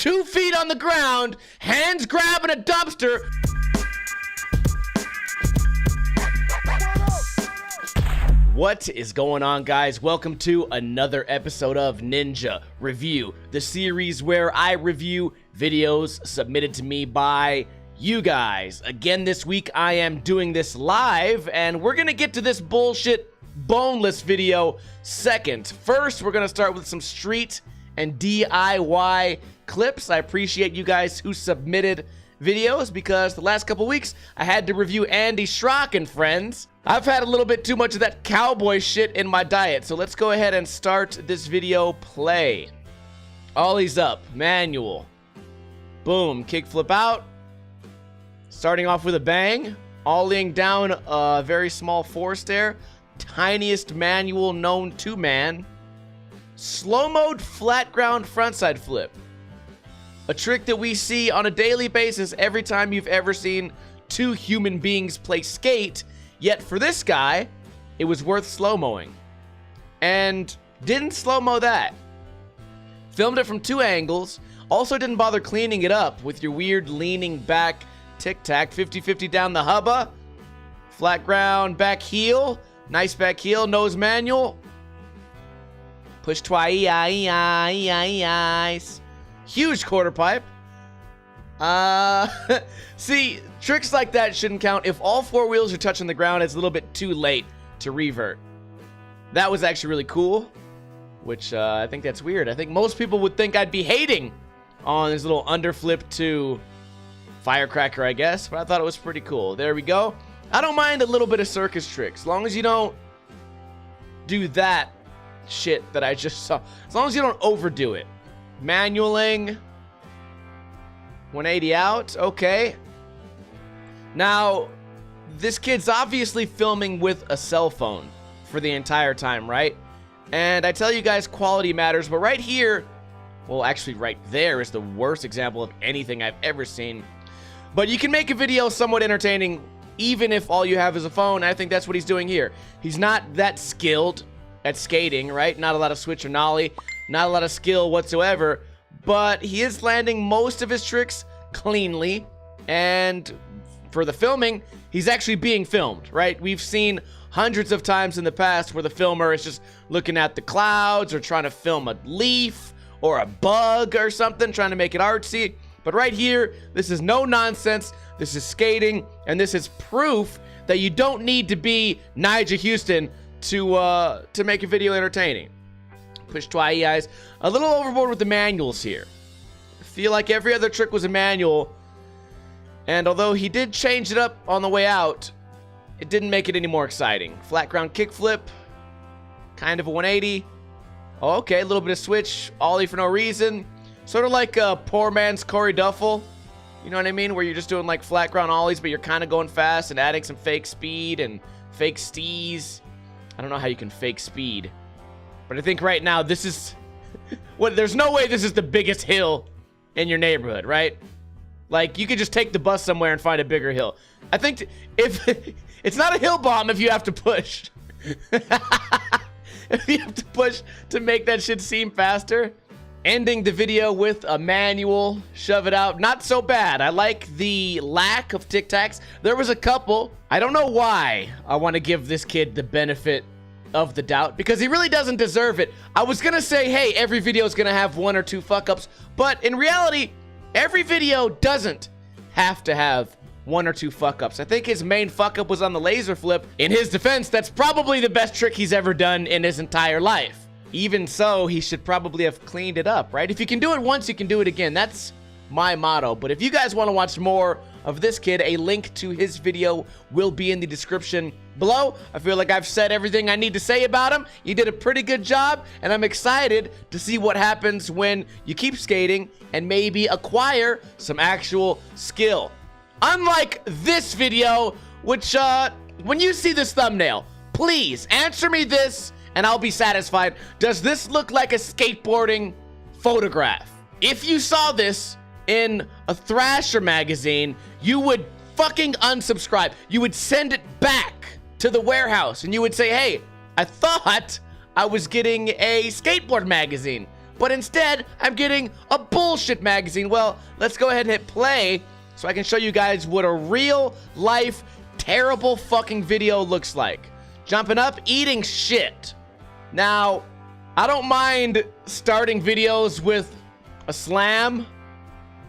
2 feet on the ground, hands grabbing a dumpster. What is going on, guys? Welcome to another episode of Ninja Review, the series where I review videos submitted to me by you guys. Again, this week I am doing this live, and we're gonna get to this bullshit boneless video second. First, we're gonna start with some street and DIY clips. I appreciate you guys who submitted videos because the last couple weeks I had to review Andy Schrock and friends. I've had a little bit too much of that cowboy shit in my diet, so let's go ahead and start this video. Play. Ollies up, manual. Boom, kickflip out. Starting off with a bang. Ollieing down a very small four stair. Tiniest manual known to man. Slow mode flat ground frontside flip. A trick that we see on a daily basis every time you've ever seen two human beings play skate. Yet for this guy, it was worth slow-moing. And didn't slow-mo that. Filmed it from 2 angles. Also didn't bother cleaning it up with your weird leaning back tic-tac. 50-50 down the hubba. Flat ground back heel. Nice back heel. Nose manual. Push twice. Huge quarter pipe. See, tricks like that shouldn't count. If all 4 wheels are touching the ground, it's a little bit too late to revert. That was actually really cool, which I think that's weird. I think most people would think I'd be hating on this little underflip to firecracker, I guess, but I thought it was pretty cool. There we go. I don't mind a little bit of circus tricks, as long as you don't do that shit that I just saw. As long as you don't overdo it. Manualing. 180 out, okay. Now, this kid's obviously filming with a cell phone for the entire time, right? And I tell you guys, quality matters, but right here, well, actually right there is the worst example of anything I've ever seen. But you can make a video somewhat entertaining even if all you have is a phone. I think that's what he's doing here. He's not that skilled at skating, right? Not a lot of switch or nollie, not a lot of skill whatsoever. But he is landing most of his tricks cleanly, and for the filming, he's actually being filmed, right? We've seen hundreds of times in the past where the filmer is just looking at the clouds or trying to film a leaf or a bug or something, trying to make it artsy. But right here, this is no nonsense. This is skating, and this is proof that you don't need to be Nigel Houston to make a video entertaining. Push twice. A little overboard with the manuals here. I feel like every other trick was a manual, and although he did change it up on the way out, it didn't make it any more exciting. Flat ground kickflip, kind of a 180. Oh, okay, a little bit of switch, ollie for no reason. Sort of like a poor man's Corey Duffel. You know what I mean? Where you're just doing like flat ground ollies, but you're kind of going fast and adding some fake speed and fake stees. I don't know how you can fake speed. But I think right now this is there's no way this is the biggest hill in your neighborhood, right? Like, you could just take the bus somewhere and find a bigger hill. I think if it's not a hill bomb if you have to push. If you have to push to make that shit seem faster. Ending the video with a manual, shove it out. Not so bad. I like the lack of tic-tacs. There was a couple. I don't know why I want to give this kid the benefit of the doubt, because he really doesn't deserve it. I was gonna say, hey, every video is gonna have 1 or 2 fuck-ups, but in reality, every video doesn't have to have 1 or 2 fuck-ups. I think his main fuck-up was on the laser flip. In his defense, that's probably the best trick he's ever done in his entire life. Even so, he should probably have cleaned it up, right? If you can do it once, you can do it again. That's my motto. But if you guys want to watch more of this kid, a link to his video will be in the description below. I feel like I've said everything I need to say about him. You did a pretty good job, and I'm excited to see what happens when you keep skating and maybe acquire some actual skill. Unlike this video, which, when you see this thumbnail, please answer me this, and I'll be satisfied. Does this look like a skateboarding photograph? If you saw this in a Thrasher magazine, you would fucking unsubscribe. You would send it back to the warehouse and you would say, hey, I thought I was getting a skateboard magazine. but instead I'm getting a bullshit magazine. Well, let's go ahead and hit play so I can show you guys what a real life terrible fucking video looks like. Jumping up, eating shit. Now, I don't mind starting videos with a slam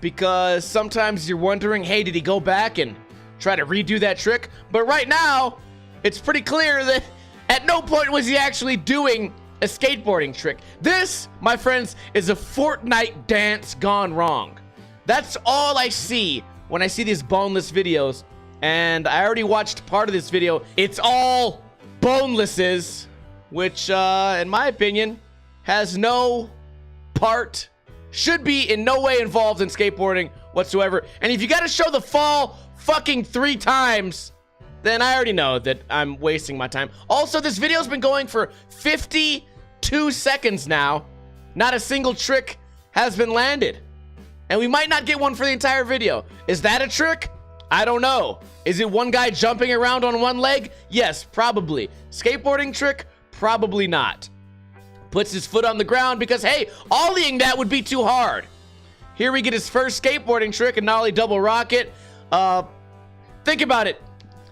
because sometimes you're wondering, hey, did he go back and try to redo that trick? But right now, it's pretty clear that at no point was he actually doing a skateboarding trick. This, my friends, is a Fortnite dance gone wrong. That's all I see when I see these boneless videos. And I already watched part of this video. It's all bonelesses, which, in my opinion, has no part, should be in no way involved in skateboarding whatsoever. And if you gotta show the fall fucking 3 times, then I already know that I'm wasting my time. Also, this video's been going for 52 seconds now. Not a single trick has been landed. And we might not get one for the entire video. Is that a trick? I don't know. Is it one guy jumping around on one leg? Yes, probably. Skateboarding trick? Probably not. Puts his foot on the ground because, hey, ollieing that would be too hard. Here we get his first skateboarding trick, a nollie double rocket. Think about it.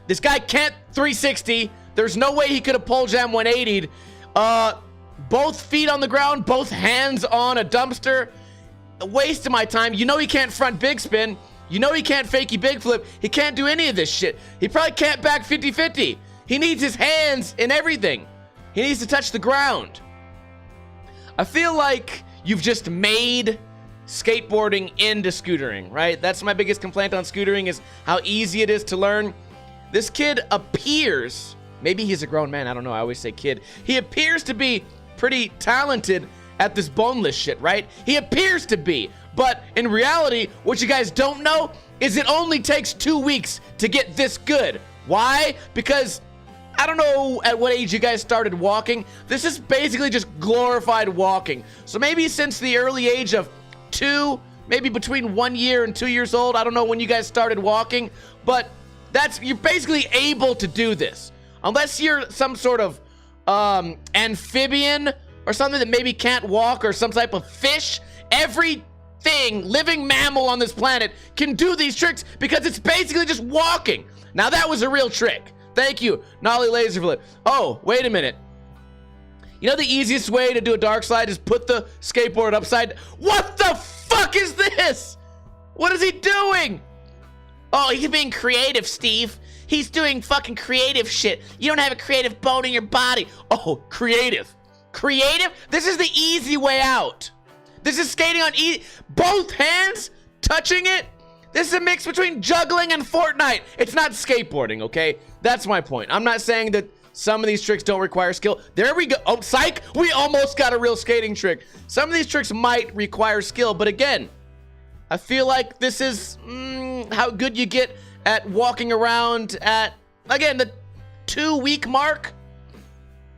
This guy can't 360. There's no way he could have pole jam 180'd. Both feet on the ground, both hands on a dumpster. A waste of my time. You know he can't front big spin. You know he can't fakey big flip. He can't do any of this shit. He probably can't back 50-50. He needs his hands in everything. He needs to touch the ground. I feel like you've just made skateboarding into scootering, right? That's my biggest complaint on scootering is how easy it is to learn. This kid appears, maybe he's a grown man, I don't know, I always say kid. He appears to be pretty talented at this boneless shit, right? He appears to be, but in reality, what you guys don't know is it only takes 2 weeks to get this good. Why? Because I don't know at what age you guys started walking. This is basically just glorified walking. So maybe since the early age of 2, maybe between 1 year and 2 years old, I don't know when you guys started walking, but you're basically able to do this. Unless you're some sort of amphibian or something that maybe can't walk or some type of fish. Everything, living mammal on this planet can do these tricks because it's basically just walking. Now that was a real trick. Thank you, nollie laser flip. Oh, wait a minute. You know the easiest way to do a dark slide is put the skateboard upside. What the fuck is this? What is he doing? Oh, he's being creative, Steve. He's doing fucking creative shit. You don't have a creative bone in your body. Oh, creative. Creative? This is the easy way out. This is skating on both hands, touching it. This is a mix between juggling and Fortnite. It's not skateboarding, okay? That's my point. I'm not saying that some of these tricks don't require skill. There we go. Oh, psych. We almost got a real skating trick. Some of these tricks might require skill, but again, I feel like this is how good you get at walking around at, again, the 2-week mark.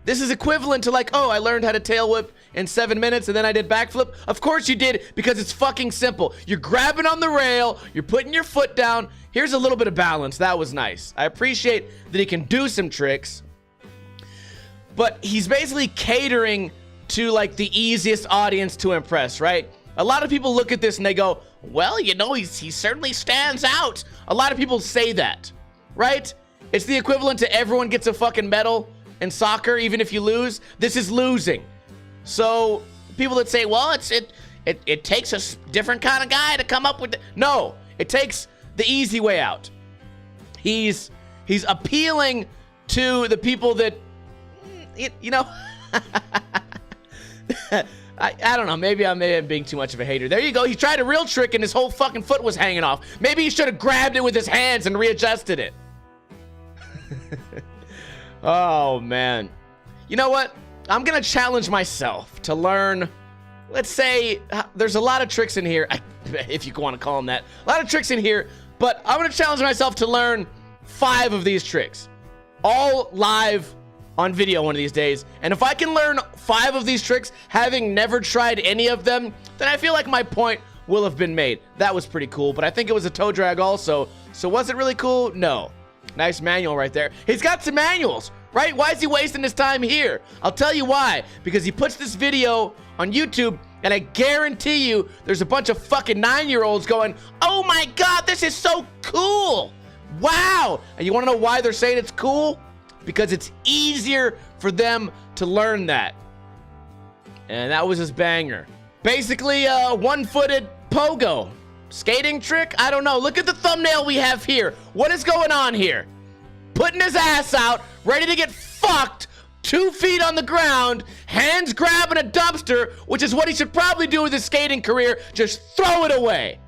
This is equivalent to like, oh, I learned how to tail whip in 7 minutes and then I did backflip. Of course you did, because it's fucking simple. You're grabbing on the rail, you're putting your foot down. Here's a little bit of balance. That was nice. I appreciate that he can do some tricks, but he's basically catering to like the easiest audience to impress, right? A lot of people look at this and they go, well, you know, he certainly stands out. A lot of people say that, right? It's the equivalent to everyone gets a fucking medal in soccer, even if you lose. This is losing. So people that say, well, it takes a different kind of guy to come up with it. No, it takes the easy way out. He's appealing to the people that, you know, I don't know. Maybe I may have been too much of a hater. There you go. He tried a real trick and his whole fucking foot was hanging off. Maybe he should have grabbed it with his hands and readjusted it. Oh, man. You know what? I'm going to challenge myself to learn, let's say, there's a lot of tricks in here, if you want to call them that. A lot of tricks in here, but I'm going to challenge myself to learn 5 of these tricks. All live on video one of these days. And if I can learn 5 of these tricks, having never tried any of them, then I feel like my point will have been made. That was pretty cool, but I think it was a toe drag also. So was it really cool? No. Nice manual right there. He's got some manuals, right? Why is he wasting his time here? I'll tell you why. Because he puts this video on YouTube And I guarantee you there's a bunch of fucking 9-year-olds going, oh my God, this is so cool. Wow. And you want to know why they're saying it's cool? Because it's easier for them to learn that. And that was his banger. Basically, one-footed pogo. Skating trick? I don't know. Look at the thumbnail we have here. What is going on here? Putting his ass out, ready to get fucked, 2 feet on the ground, hands grabbing a dumpster, which is what he should probably do with his skating career. Just throw it away.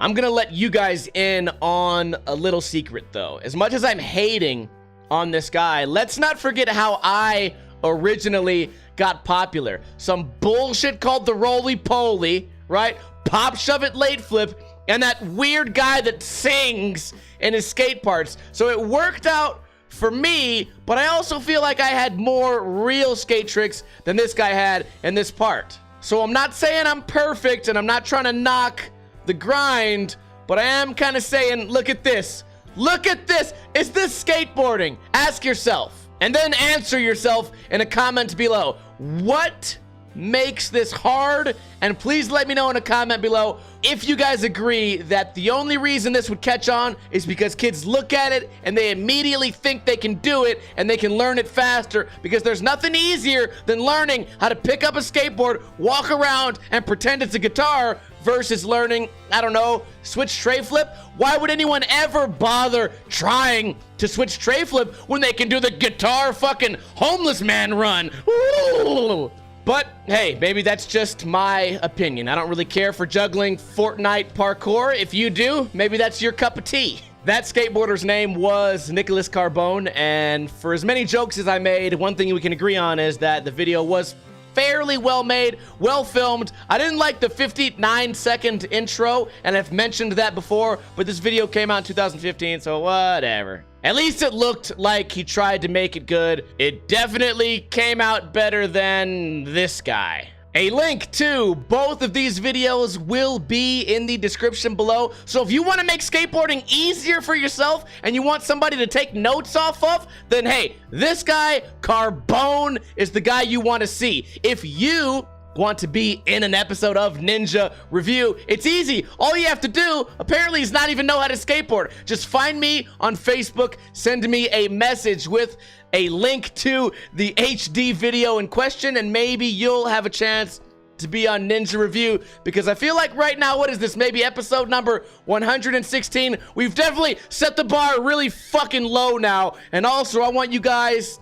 I'm gonna let you guys in on a little secret, though. As much as I'm hating on this guy, let's not forget how I originally got popular. Some bullshit called the roly-poly, right? Pop, shove it, late flip, and that weird guy that sings in his skate parts. So it worked out for me, but I also feel like I had more real skate tricks than this guy had in this part. So I'm not saying I'm perfect, and I'm not trying to knock the grind, but I am kind of saying, look at this. Look at this. Is this skateboarding? Ask yourself, and then answer yourself in a comment below. What makes this hard? And please let me know in a comment below if you guys agree that the only reason this would catch on is because kids look at it and they immediately think they can do it and they can learn it faster, because there's nothing easier than learning how to pick up a skateboard, walk around, and pretend it's a guitar versus learning, I don't know, switch tray flip. Why would anyone ever bother trying to switch tray flip when they can do the guitar fucking homeless man run? Ooh. But hey, maybe that's just my opinion. I don't really care for juggling Fortnite parkour. If you do, maybe that's your cup of tea. That skateboarder's name was Nicholas Carbone, and for as many jokes as I made, one thing we can agree on is that the video was fairly well made, well filmed. I didn't like the 59-second intro, and I've mentioned that before, but this video came out in 2015, so whatever. At least it looked like he tried to make it good. It definitely came out better than this guy. A link to both of these videos will be in the description below. So if you want to make skateboarding easier for yourself and you want somebody to take notes off of, then hey, this guy, Carbone, is the guy you want to see. If you want to be in an episode of Ninja Review, it's easy. All you have to do, apparently, is not even know how to skateboard. Just find me on Facebook, send me a message with a link to the HD video in question, and maybe you'll have a chance to be on Ninja Review, because I feel like right now, what is this, maybe episode number 116? We've definitely set the bar really fucking low now, and also I want you guys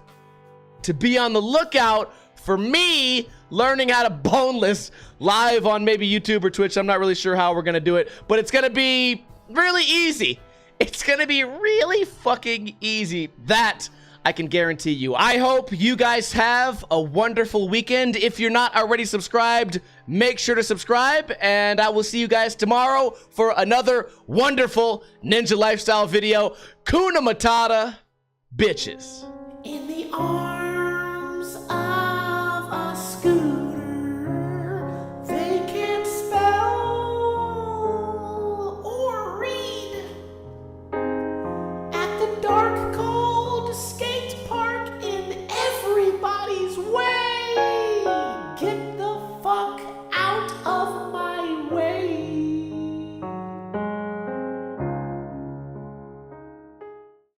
to be on the lookout for me learning how to boneless live on maybe YouTube or Twitch. I'm not really sure how we're gonna do it, but it's gonna be really easy. It's gonna be really fucking easy. That I can guarantee you. I hope you guys have a wonderful weekend. If you're not already subscribed, make sure to subscribe, and I will see you guys tomorrow for another wonderful Ninja Lifestyle video. Kuna Matata, bitches. In the arms